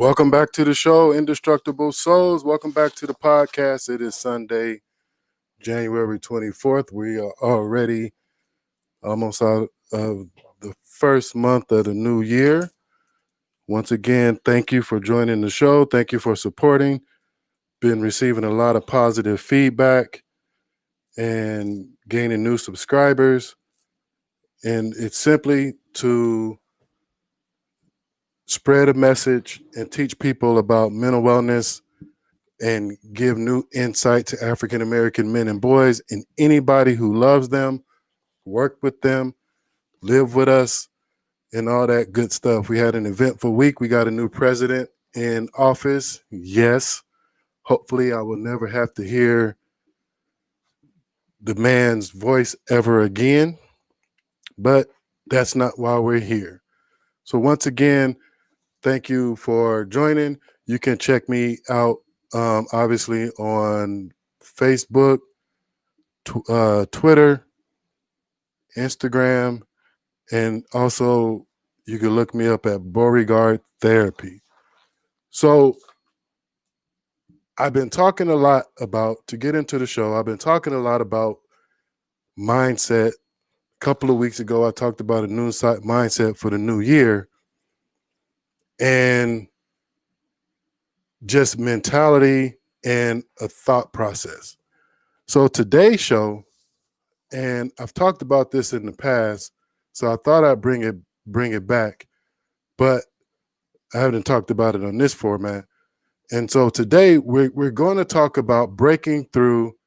Welcome back to the show, Indestructible Souls. Welcome back to the podcast. It is Sunday, January 24th. We are already almost out of the first month of the new year. Once again, thank you for joining the show. Thank you for supporting. Been receiving a lot of positive feedback and gaining new subscribers. And it's simply to spread a message and teach people about mental wellness and give new insight to African American men and boys and anybody who loves them, work with them, live with us, and all that good stuff. We had an eventful week. We got a new president in office. Yes. Hopefully, I will never have to hear the man's voice ever again. But that's not why we're here. So once again, thank you for joining. You can check me out, obviously, on Facebook, Twitter, Instagram, and also you can look me up at Beauregard Therapy. So I've been talking a lot about, to get into the show, I've been talking a lot about mindset. A couple of weeks ago, I talked about a new mindset for the new year. And just mentality and a thought process. So today's show, and I've talked about this in the past, so I thought I'd bring it back, but I haven't talked about it on this format. And so today we're going to talk about breaking through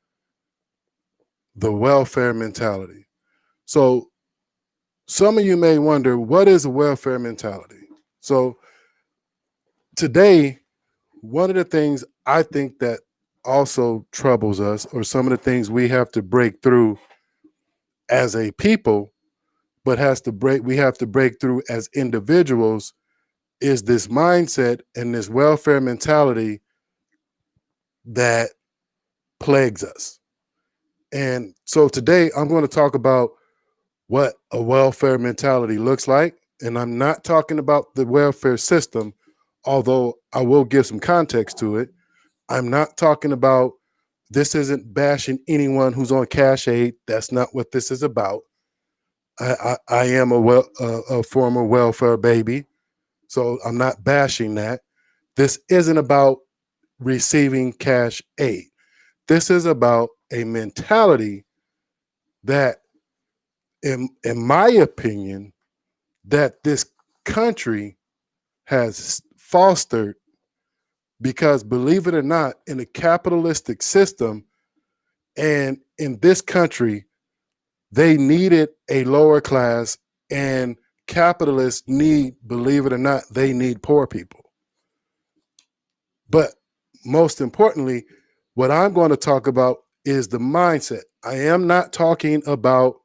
the welfare mentality. So some of you may wonder, what is a welfare mentality? So today, one of the things I think that also troubles us, or some of the things we have to break through as a people, but we have to break through as individuals, is this mindset and this welfare mentality that plagues us. And so today I'm going to talk about what a welfare mentality looks like. And I'm not talking about the welfare system, although I will give some context to it. I'm not talking about, this isn't bashing anyone who's on cash aid. That's not what this is about. I am a former welfare baby, so I'm not bashing that. This isn't about receiving cash aid. This is about a mentality that, in my opinion, that this country has fostered, because believe it or not, in a capitalistic system and in this country, they needed a lower class, and capitalists need, believe it or not, they need poor people. But most importantly, what I'm going to talk about is the mindset. I am not talking about,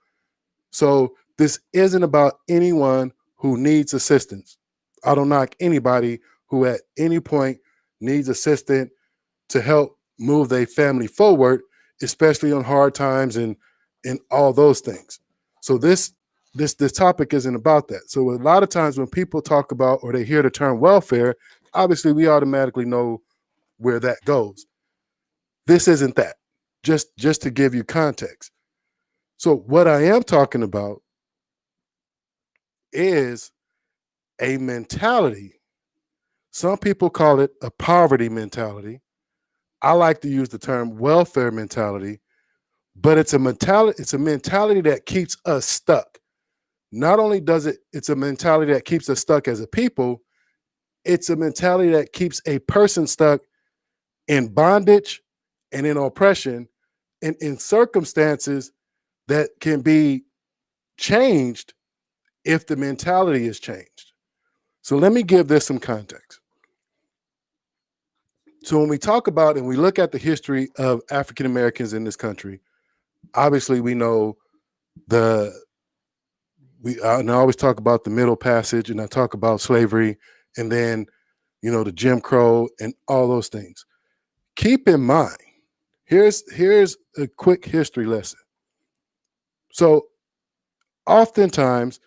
so this isn't about anyone who needs assistance. I don't knock anybody who at any point needs assistance to help move their family forward, especially on hard times and all those things. So this topic isn't about that. So a lot of times when people talk about, or they hear the term welfare, obviously we automatically know where that goes. This isn't that. Just to give you context. So what I am talking about is a mentality. Some people call it a poverty mentality. I like to use the term welfare mentality, but it's a mentality that keeps us stuck. Not only it's a mentality that keeps us stuck as a people, it's a mentality that keeps a person stuck in bondage and in oppression and in circumstances that can be changed if the mentality is changed. So let me give this some context. So when we talk about and we look at the history of African Americans in this country, obviously we know I always talk about the Middle Passage, and I talk about slavery, and then, the Jim Crow and all those things. Keep in mind, here's a quick history lesson. So oftentimes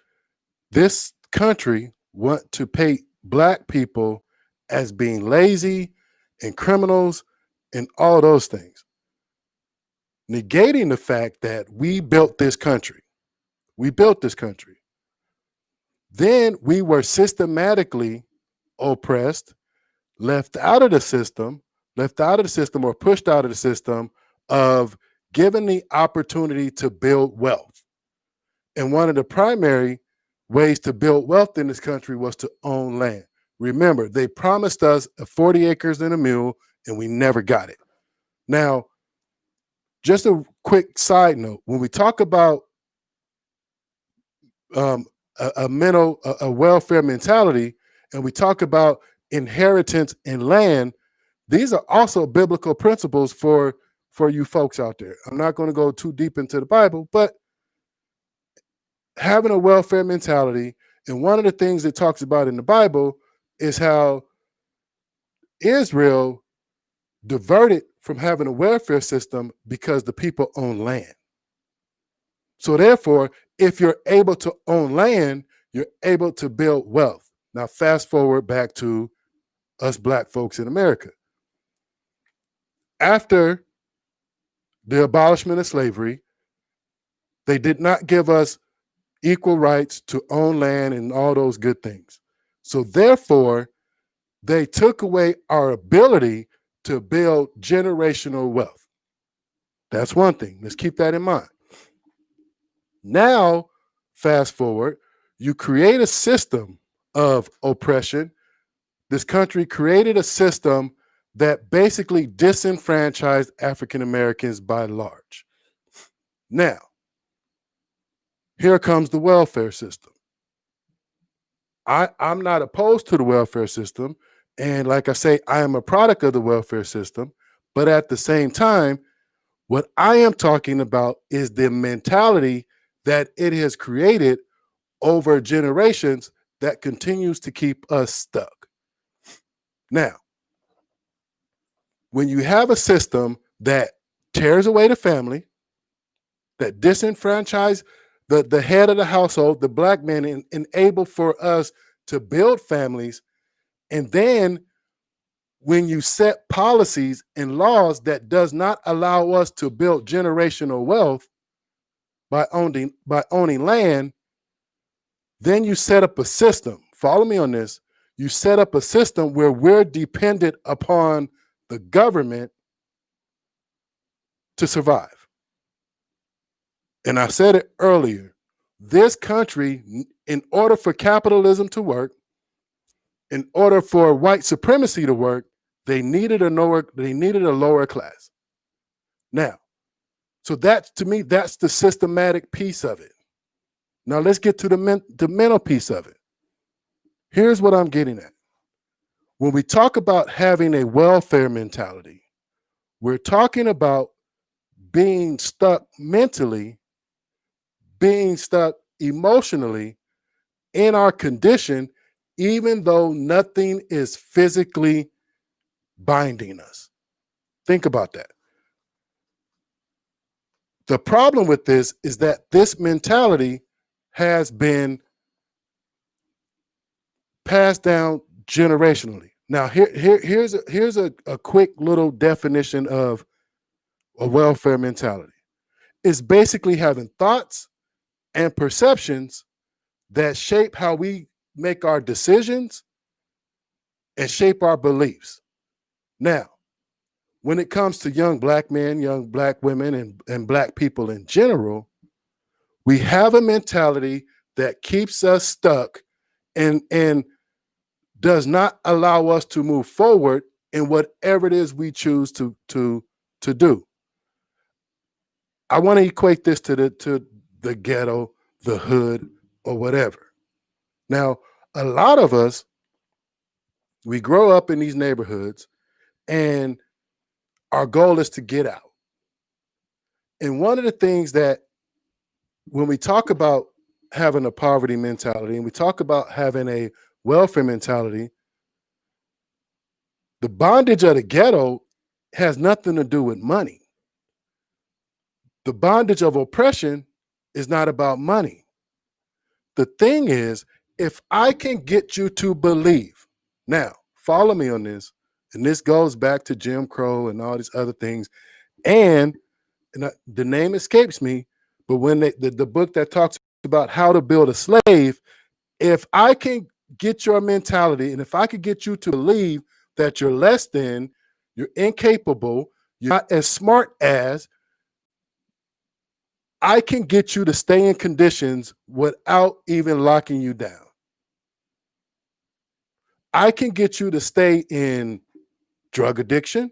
this country want to paint Black people as being lazy and criminals and all those things, negating the fact that we built this country. We built this country. Then we were systematically oppressed, left out of the system or pushed out of the system of given the opportunity to build wealth. And one of the primary ways to build wealth in this country was to own land. Remember, they promised us 40 acres and a mule, and we never got it. Now, just a quick side note, when we talk about a welfare mentality, and we talk about inheritance in land, these are also biblical principles for you folks out there. I'm not going to go too deep into the Bible, but having a welfare mentality, and one of the things it talks about in the Bible is how Israel diverted from having a welfare system because the people own land. So therefore, if you're able to own land, you're able to build wealth. Now, fast forward back to us Black folks in America. After the abolishment of slavery, they did not give us equal rights to own land and all those good things. So therefore, they took away our ability to build generational wealth. That's one thing. Let's keep that in mind. Now, fast forward, you create a system of oppression. This country created a system that basically disenfranchised African Americans by large. Now, here comes the welfare system. I'm not opposed to the welfare system. And like I say, I am a product of the welfare system. But at the same time, what I am talking about is the mentality that it has created over generations that continues to keep us stuck. Now, when you have a system that tears away the family, that disenfranchise the head of the household, the Black man, and enable for us to build families, and then when you set policies and laws that does not allow us to build generational wealth by owning land, then you set up a system. Follow me on this. You set up a system where we're dependent upon the government to survive. And I said it earlier, this country, in order for capitalism to work, in order for white supremacy to work, they needed a lower class. Now, so that's, to me, that's the systematic piece of it. Now let's get to the mental piece of it. Here's what I'm getting at. When we talk about having a welfare mentality, we're talking about being stuck mentally, being stuck emotionally in our condition, even though nothing is physically binding us. Think about that. The problem with this is that this mentality has been passed down generationally. Now, here's a quick little definition of a welfare mentality. It's basically having thoughts and perceptions that shape how we make our decisions and shape our beliefs. Now, when it comes to young Black men, young Black women, and Black people in general, we have a mentality that keeps us stuck and does not allow us to move forward in whatever it is we choose to do. I want to equate this to the ghetto, the hood, or whatever. Now, a lot of us, we grow up in these neighborhoods and our goal is to get out. And one of the things that when we talk about having a poverty mentality and we talk about having a welfare mentality, the bondage of the ghetto has nothing to do with money. The bondage of oppression is not about money. The thing is, if I can get you to believe, now, follow me on this, and this goes back to Jim Crow and all these other things. And the name escapes me, but when the book that talks about how to build a slave, if I can get your mentality, and if I could get you to believe that you're less than, you're incapable, you're not as smart as, I can get you to stay in conditions without even locking you down. I can get you to stay in drug addiction.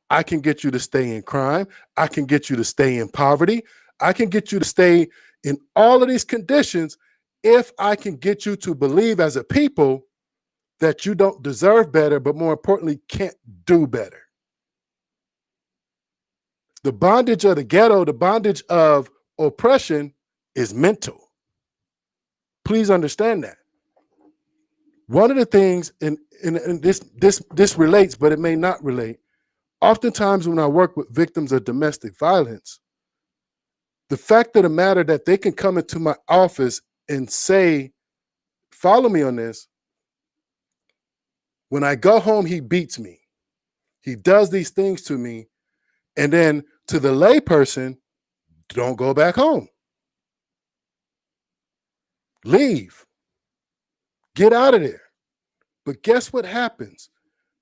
I can get you to stay in crime. I can get you to stay in poverty. I can get you to stay in all of these conditions if I can get you to believe as a people that you don't deserve better, but more importantly, can't do better. The bondage of the ghetto, the bondage of oppression is mental. Please understand that. One of the things, and this relates, but it may not relate. Oftentimes when I work with victims of domestic violence, the fact of the matter that they can come into my office and say, follow me on this. When I go home, he beats me. He does these things to me. And then to the lay person, don't go back home. Leave. Get out of there. But guess what happens?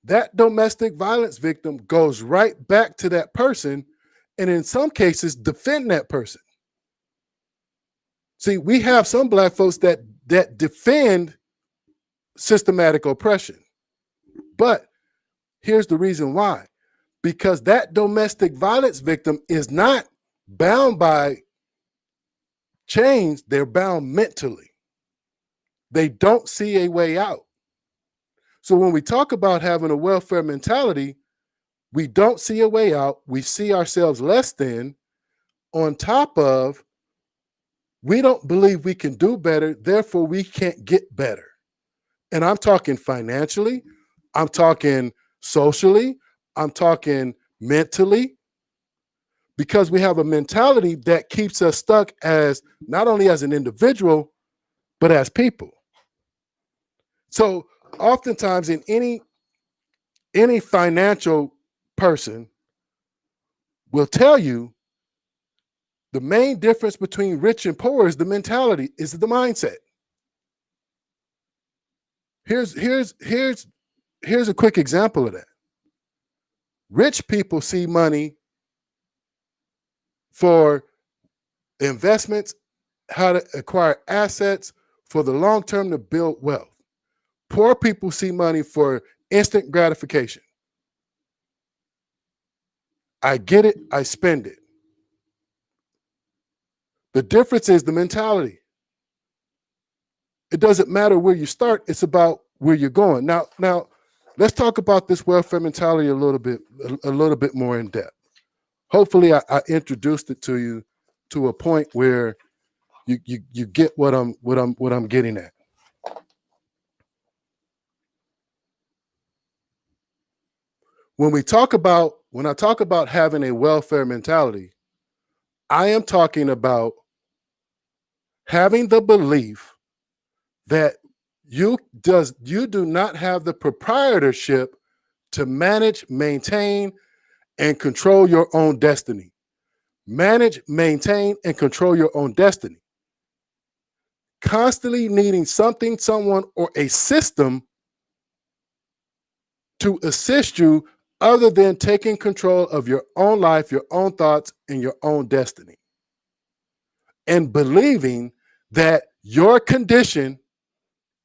That domestic violence victim goes right back to that person, and in some cases, defend that person. See, we have some Black folks that defend systematic oppression. But here's the reason why. Because that domestic violence victim is not bound by chains, they're bound mentally. They don't see a way out. So when we talk about having a welfare mentality, we don't see a way out. We see ourselves less than, on top of, we don't believe we can do better, therefore we can't get better. And I'm talking financially, I'm talking socially, I'm talking mentally, because we have a mentality that keeps us stuck as not only as an individual, but as people. So oftentimes in any financial person will tell you the main difference between rich and poor is the mentality, is the mindset. Here's a quick example of that. Rich people see money for investments, how to acquire assets for the long term to build wealth. Poor people see money for instant gratification. I get it, I spend it. The difference is the mentality. It doesn't matter where you start, it's about where you're going. Now, let's talk about this welfare mentality a little bit more in depth. Hopefully I introduced it to you to a point where you get what I'm getting at. When I talk about having a welfare mentality, I am talking about having the belief that you do not have the proprietorship to manage, maintain, and control your own destiny. Manage, maintain, and control your own destiny. Constantly needing something, someone, or a system to assist you other than taking control of your own life, your own thoughts, and your own destiny. And believing that your condition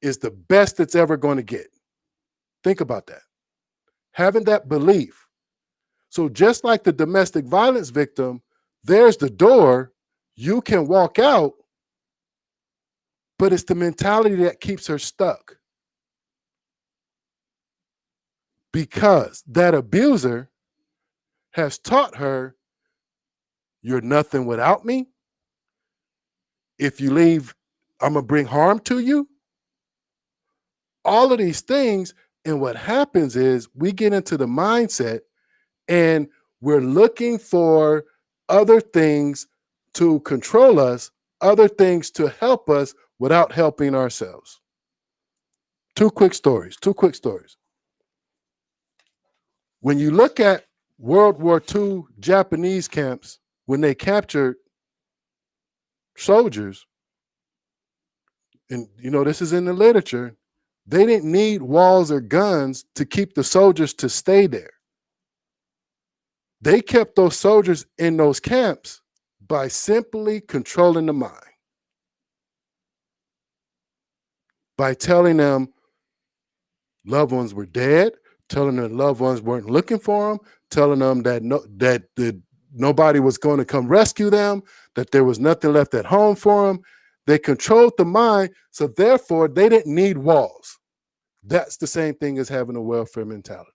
is the best it's ever going to get. Think about that. Having that belief. So just like the domestic violence victim, there's the door, you can walk out, but it's the mentality that keeps her stuck. Because that abuser has taught her, you're nothing without me. If you leave, I'm going to bring harm to you. All of these things. And what happens is we get into the mindset and we're looking for other things to control us, other things to help us without helping ourselves. Two quick stories. When you look at World War II Japanese camps, when they captured soldiers, and this is in the literature, they didn't need walls or guns to keep the soldiers to stay there. They kept those soldiers in those camps by simply controlling the mind, by telling them loved ones were dead, telling them loved ones weren't looking for them, telling them that nobody was going to come rescue them, that there was nothing left at home for them. They controlled the mind, so therefore they didn't need walls. That's the same thing as having a welfare mentality.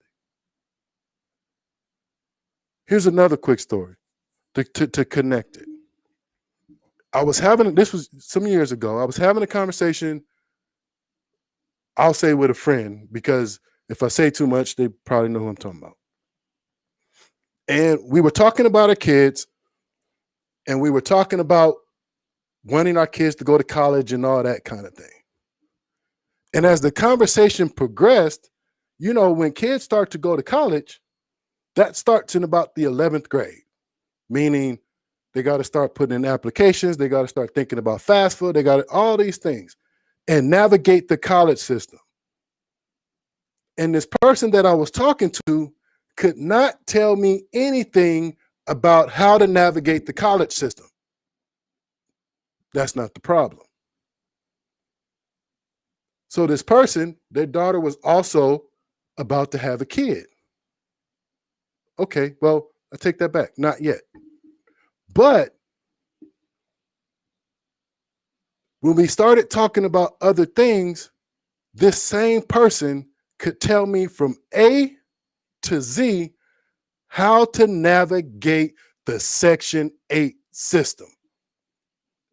Here's another quick story to connect it. This was some years ago, I was having a conversation, I'll say with a friend, because if I say too much, they probably know who I'm talking about. And we were talking about our kids, and we were talking about wanting our kids to go to college and all that kind of thing. And as the conversation progressed, when kids start to go to college, that starts in about the 11th grade, meaning they got to start putting in applications, they got to start thinking about FAFSA, they got all these things, and navigate the college system. And this person that I was talking to could not tell me anything about how to navigate the college system. That's not the problem. So this person, their daughter was also about to have a kid. Okay, well, I take that back. Not yet. But when we started talking about other things, this same person could tell me from A to Z how to navigate the Section 8 system.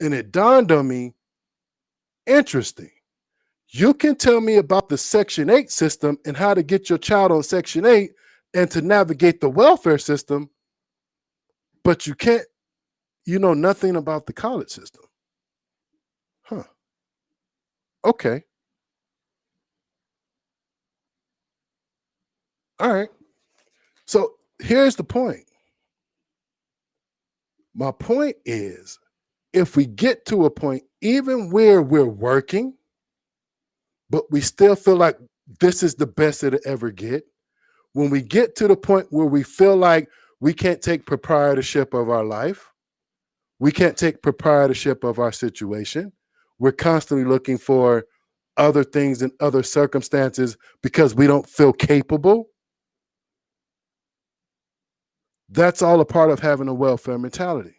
And it dawned on me, interesting. You can tell me about the Section 8 system and how to get your child on Section 8 and to navigate the welfare system, but you can't, nothing about the college system. Huh. Okay. All right. So here's the point. My point is, if we get to a point, even where we're working, but we still feel like this is the best it'll ever get, when we get to the point where we feel like we can't take proprietorship of our life, we can't take proprietorship of our situation, we're constantly looking for other things and other circumstances because we don't feel capable. That's all a part of having a welfare mentality.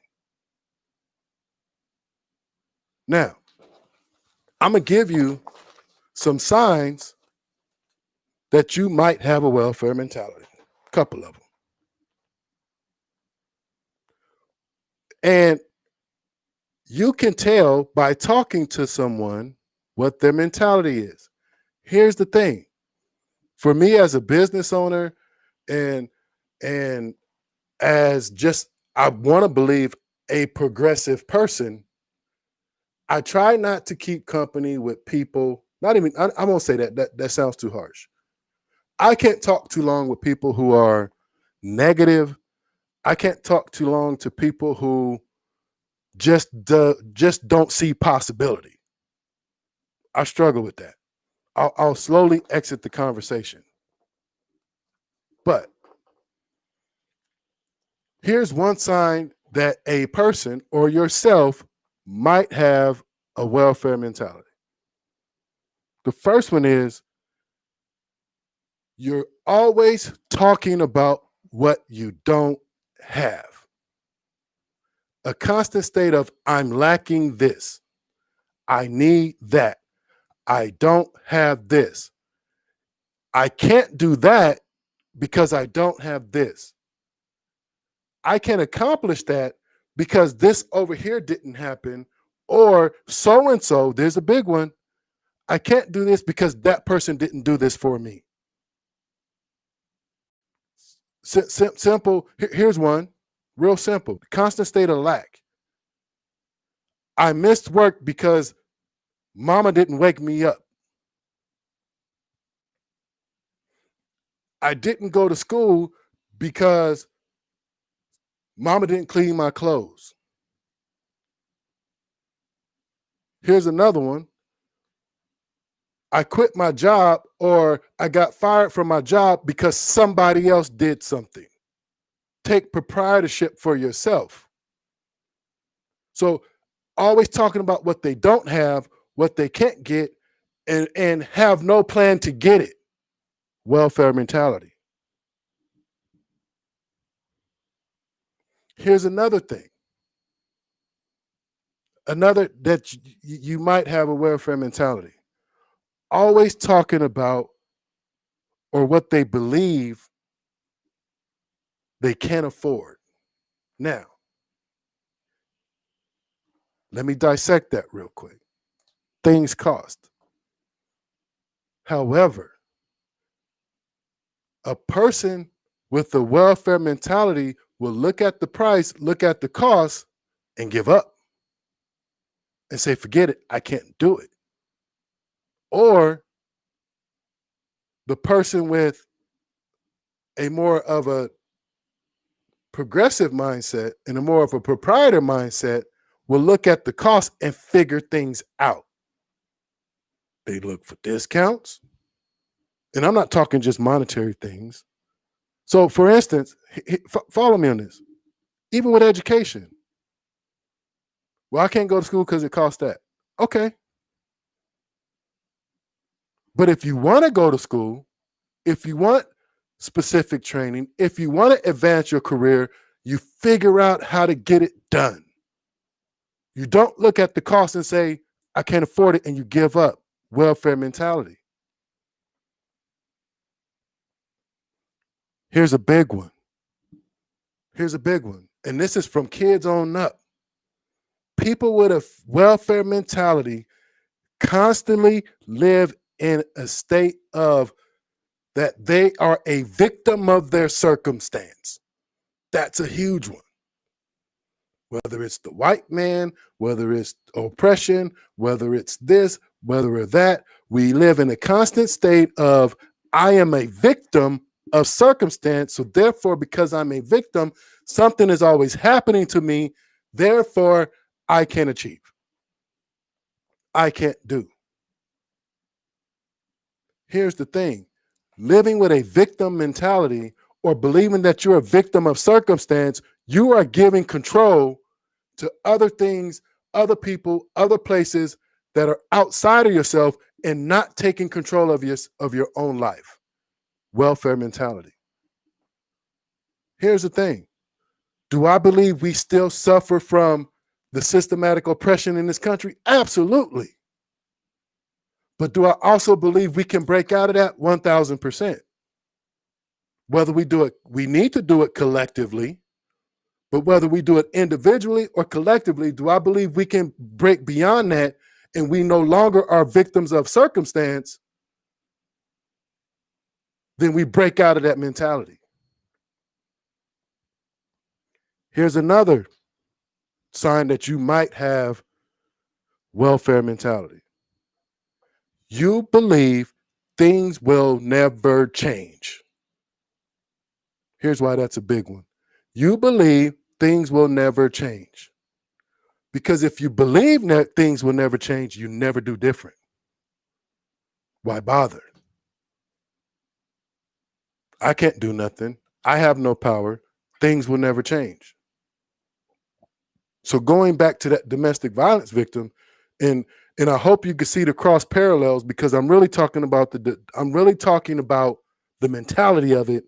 Now, I'm going to give you some signs that you might have a welfare mentality. A couple of them. And you can tell by talking to someone what their mentality is. Here's the thing. For me as a business owner and as just, I want to believe, a progressive person, I try not to keep company with people, I won't say that sounds too harsh. I can't talk too long with people who are negative. I can't talk too long to people who just don't see possibility. I struggle with that. I'll slowly exit the conversation. But here's one sign that a person or yourself might have a welfare mentality. The first one is you're always talking about what you don't have. A constant state of, I'm lacking this. I need that. I don't have this. I can't do that because I don't have this. I can accomplish that because this over here didn't happen, or so-and-so, there's a big one. I can't do this because that person didn't do this for me. Simple. Here's one, real simple. Constant state of lack. I missed work because mama didn't wake me up. I didn't go to school because mama didn't clean my clothes. Here's another one. I quit my job or I got fired from my job because somebody else did something. Take proprietorship for yourself. So always talking about what they don't have, what they can't get, and have no plan to get it. Welfare mentality. Here's another thing. Another that you might have a welfare mentality. Always talking about or what they believe they can't afford. Now, let me dissect that real quick. Things cost. However, a person with a welfare mentality will look at the price, look at the cost, and give up and say, forget it, I can't do it. Or the person with a more of a progressive mindset and a more of a proprietor mindset will look at the cost and figure things out. They look for discounts. And I'm not talking just monetary things. So, for instance, follow me on this. Even with education. Well, I can't go to school because it costs that. Okay. But if you want to go to school, if you want specific training, if you want to advance your career, you figure out how to get it done. You don't look at the cost and say, I can't afford it, and you give up. Welfare mentality. Here's a big one. And this is from kids on up. People with a welfare mentality constantly live in a state of that they are a victim of their circumstance. That's a huge one. Whether it's the white man, whether it's oppression, whether it's this, whether it's that, we live in a constant state of I am a victim of circumstance. So therefore, because I'm a victim, something is always happening to me. Therefore, I can't achieve. I can't do. Here's the thing. Living with a victim mentality or believing that you're a victim of circumstance, you are giving control to other things, other people, other places that are outside of yourself and not taking control of your own life. Welfare mentality. Here's the thing. Do I believe we still suffer from the systematic oppression in this country? Absolutely. But do I also believe we can break out of that? 1,000%. Whether we do it, we need to do it collectively, but whether we do it individually or collectively, do I believe we can break beyond that and we no longer are victims of circumstance? Then we break out of that mentality. Here's another sign that you might have welfare mentality. You believe things will never change. Here's why that's a big one. You believe things will never change. Because if you believe that things will never change, you never do different. Why bother? I can't do nothing. I have no power. Things will never change. So going back to that domestic violence victim, and I hope you can see the cross parallels, because I'm really talking about the mentality of it,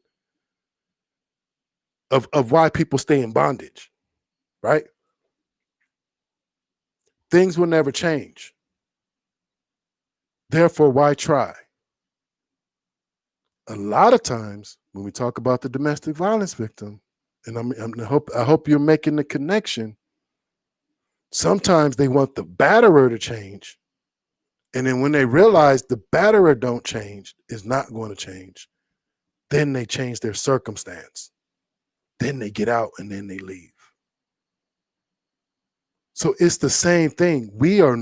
of why people stay in bondage, right? Things will never change. Therefore, why try? A lot of times when we talk about the domestic violence victim, and I hope you're making the connection. Sometimes they want the batterer to change. And then when they realize the batterer don't change, is not going to change, then they change their circumstance. Then they get out and then they leave. So it's the same thing. We are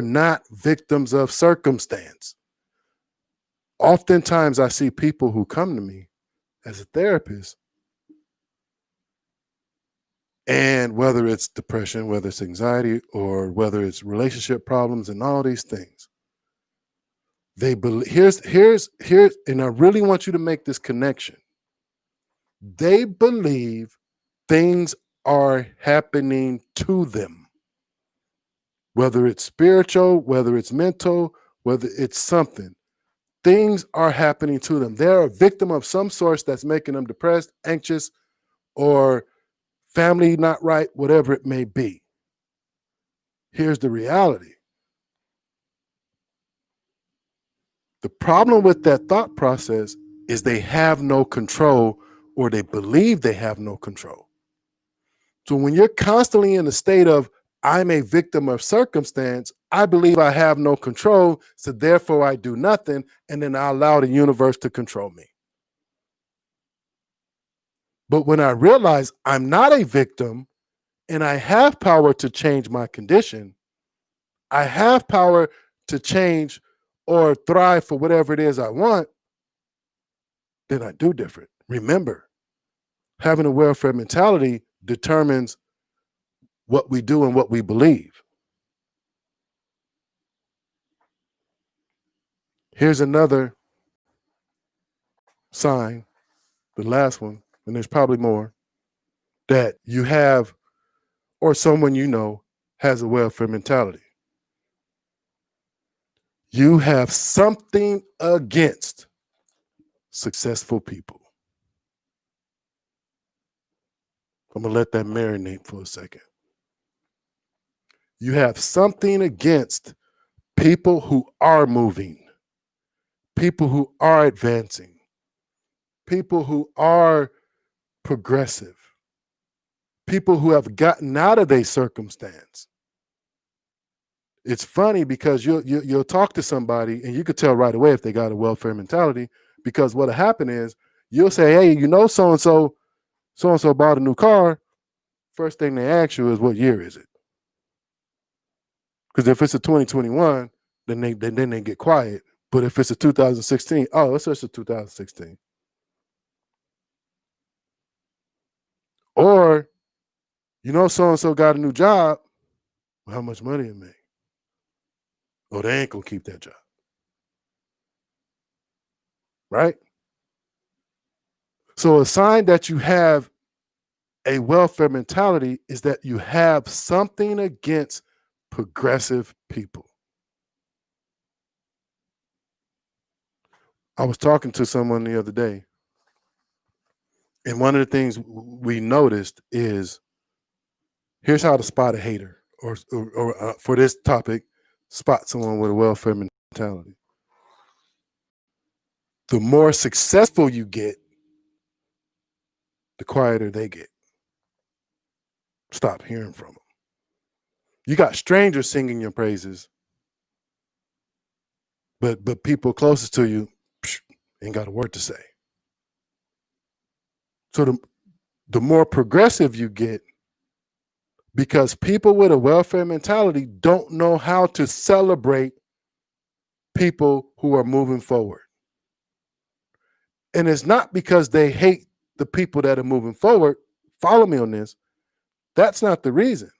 not victims of circumstance. Oftentimes I see people who come to me as a therapist, and whether it's depression, whether it's anxiety, or whether it's relationship problems and all these things, they believe, here's, and I really want you to make this connection. They believe things are happening to them, whether it's spiritual, whether it's mental, whether it's something. Things are happening to them. They're a victim of some source that's making them depressed, anxious, or family not right, whatever it may be. Here's the reality. The problem with that thought process is they have no control, or they believe they have no control. So when you're constantly in a state of, I'm a victim of circumstance, I believe I have no control, so therefore I do nothing, and then I allow the universe to control me. But when I realize I'm not a victim and I have power to change my condition, I have power to change or thrive for whatever it is I want, then I do different. Remember, having a welfare mentality determines what we do and what we believe. Here's another sign, the last one, and there's probably more, that you have, or someone you know has a welfare mentality. You have something against successful people. I'm going to let that marinate for a second. You have something against people who are moving, people who are advancing, people who are progressive, people who have gotten out of their circumstance. It's funny because you'll talk to somebody and you could tell right away if they got a welfare mentality, because what'll happen is you'll say, hey, you know, so-and-so bought a new car. First thing they ask you is, what year is it? Because if it's a 2021, then they get quiet. But if it's a 2016, oh, it's just a 2016. Or, you know, so-and-so got a new job. Well, how much money it make? Oh, they ain't gonna keep that job. Right? So a sign that you have a welfare mentality is that you have something against progressive people. I was talking to someone the other day, and one of the things we noticed is, here's how to spot a hater, or for this topic, spot someone with a welfare mentality. The more successful you get, the quieter they get. Stop hearing from them. You got strangers singing your praises, but people closest to you ain't got a word to say. So the more progressive you get, because people with a welfare mentality don't know how to celebrate people who are moving forward. And it's not because they hate the people that are moving forward. Follow me on this. That's not the reason.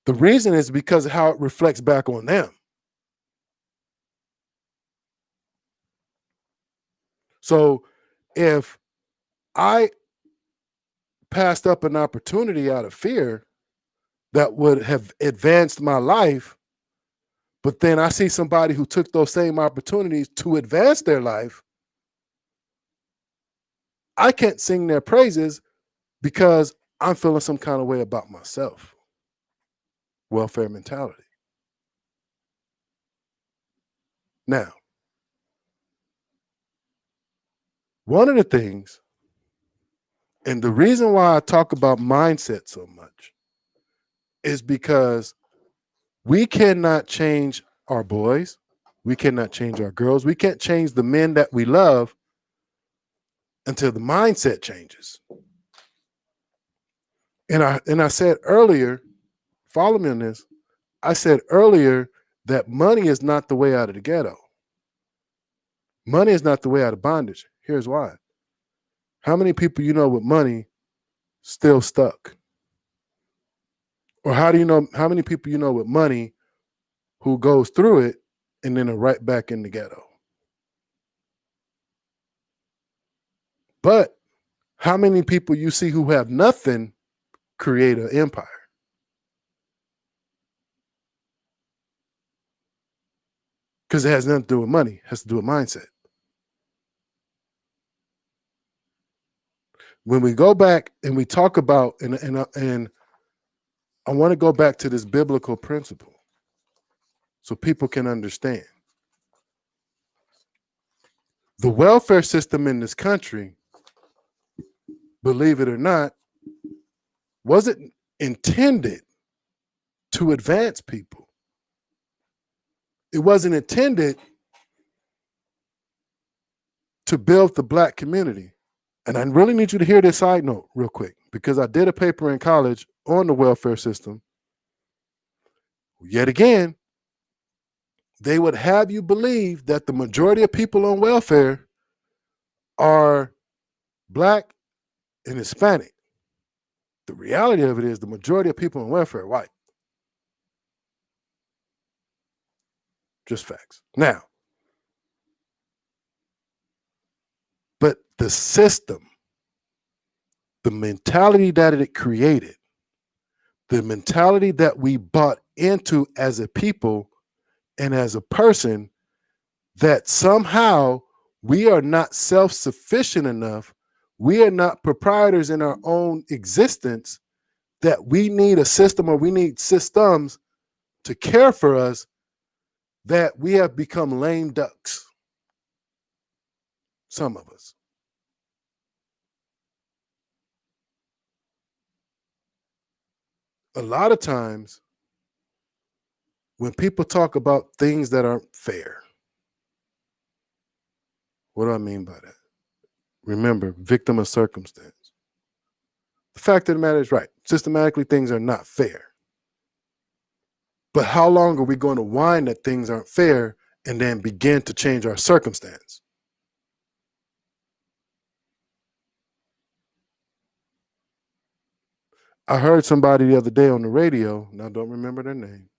The reason is because of how it reflects back on them. So if I passed up an opportunity out of fear that would have advanced my life, but then I see somebody who took those same opportunities to advance their life, I can't sing their praises because I'm feeling some kind of way about myself. Welfare mentality. Now, one of the things, and the reason why I talk about mindset so much, is because we cannot change our boys. We cannot change our girls. We can't change the men that we love until the mindset changes. And I said earlier, follow me on this, I said earlier that money is not the way out of the ghetto. Money is not the way out of bondage. Here's why. How many people you know with money still stuck? Or how many people you know with money who goes through it and then are right back in the ghetto? But how many people you see who have nothing create an empire? Because it has nothing to do with money. It has to do with mindset. When we go back and we talk about, and I want to go back to this biblical principle so people can understand. The welfare system in this country, believe it or not, wasn't intended to advance people. It wasn't intended to build the Black community. And I really need you to hear this side note real quick, because I did a paper in college on the welfare system. Yet again, they would have you believe that the majority of people on welfare are Black and Hispanic. The reality of it is the majority of people on welfare are white. Just facts. Now, but the system, the mentality that it created, the mentality that we bought into as a people and as a person, that somehow we are not self-sufficient enough, we are not proprietors in our own existence, that we need a system or we need systems to care for us, that we have become lame ducks. Some of us. A lot of times when people talk about things that aren't fair, what do I mean by that? Remember, victim of circumstance. The fact of the matter is, right, systematically things are not fair. But how long are we going to whine that things aren't fair and then begin to change our circumstance? I heard somebody the other day on the radio, and I don't remember their name,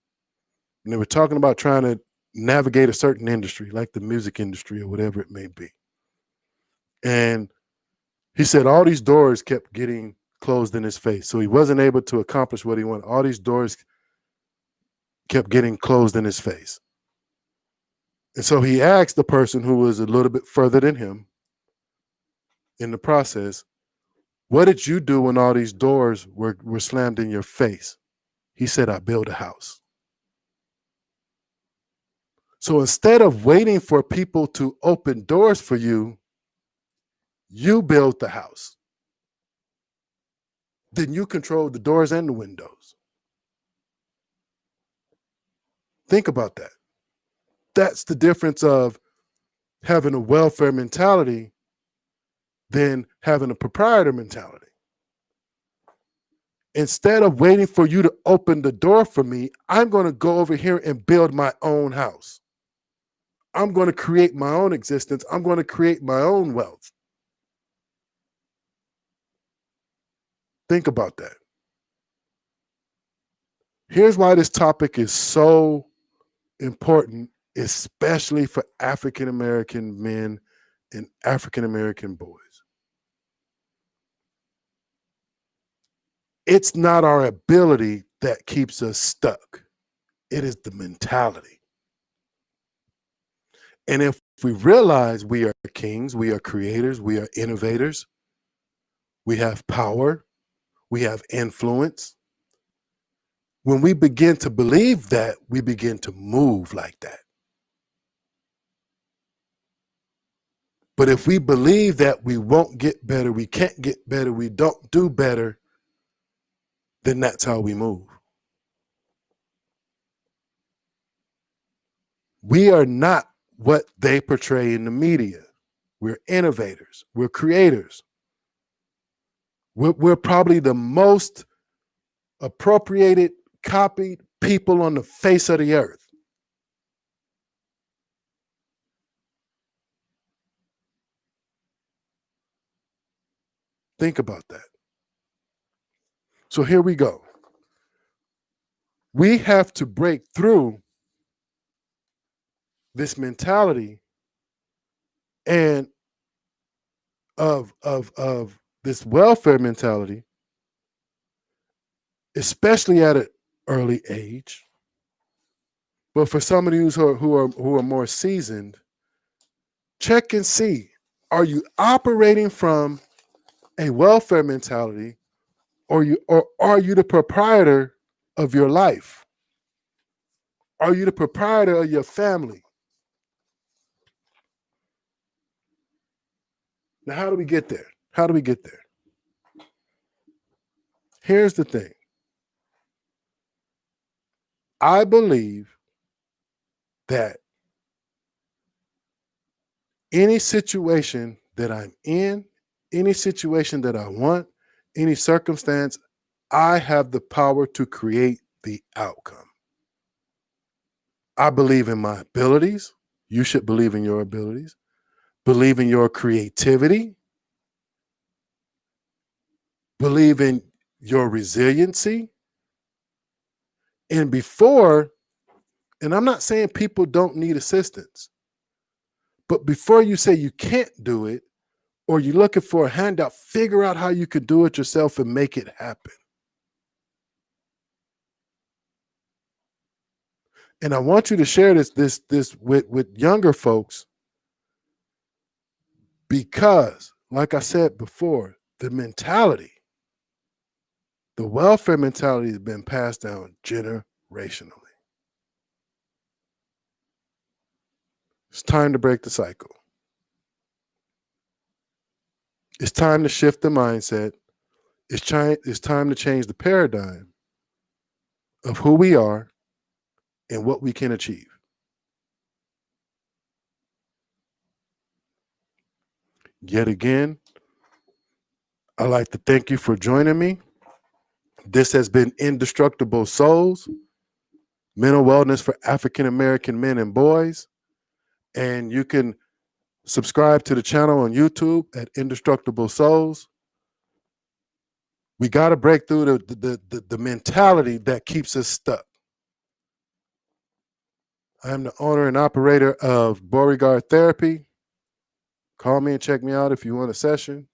and they were talking about trying to navigate a certain industry, like the music industry or whatever it may be. And he said all these doors kept getting closed in his face. So he wasn't able to accomplish what he wanted. All these doors kept getting closed in his face. And so he asked the person who was a little bit further than him in the process, what did you do when all these doors were slammed in your face? He said, I built a house. So instead of waiting for people to open doors for you, you built the house. Then you control the doors and the windows. Think about that. That's the difference of having a welfare mentality than having a proprietor mentality. Instead of waiting for you to open the door for me, I'm going to go over here and build my own house. I'm going to create my own existence. I'm going to create my own wealth. Think about that. Here's why this topic is so important, especially for African American men and African American boys. It's not our ability that keeps us stuck. It is the mentality. And if we realize we are kings, we are creators, we are innovators, we have power, we have influence, when we begin to believe that, we begin to move like that. But if we believe that we won't get better, we can't get better, we don't do better, then that's how we move. We are not what they portray in the media. We're innovators. We're creators. We're probably the most appropriated, copied people on the face of the earth. Think about that. So here we go. We have to break through this mentality and of this welfare mentality, especially at an early age. But for some of you who are more seasoned, check and see: are you operating from a welfare mentality, or are you the proprietor of your life? Are you the proprietor of your family? Now, how do we get there? How do we get there? Here's the thing. I believe that any situation that I'm in, any situation that I want, any circumstance, I have the power to create the outcome. I believe in my abilities. You should believe in your abilities. Believe in your creativity. Believe in your resiliency. And I'm not saying people don't need assistance, but before you say you can't do it, or you're looking for a handout, figure out how you could do it yourself and make it happen. And I want you to share this with younger folks, because, like I said before, the welfare mentality has been passed down generationally. It's time to break the cycle. It's time to shift the mindset. It's time to change the paradigm of who we are and what we can achieve. Yet again, I'd like to thank you for joining me. This has been Indestructible Souls, mental wellness for African American men and boys. And you can subscribe to the channel on YouTube at Indestructible Souls. We got to break through the mentality that keeps us stuck. I am the owner and operator of Beauregard Therapy. Call me and check me out if you want a session.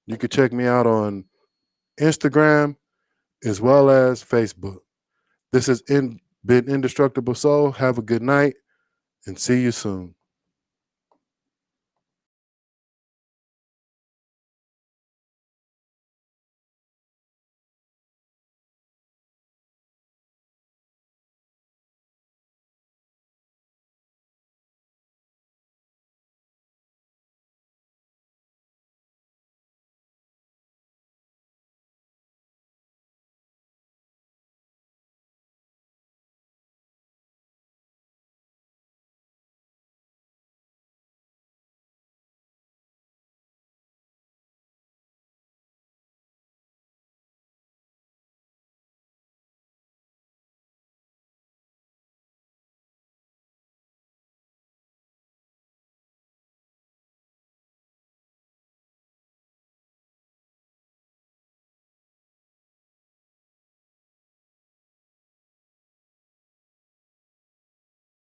You can check me out on Instagram as well as Facebook. This has been Indestructible Soul. Have a good night and see you soon.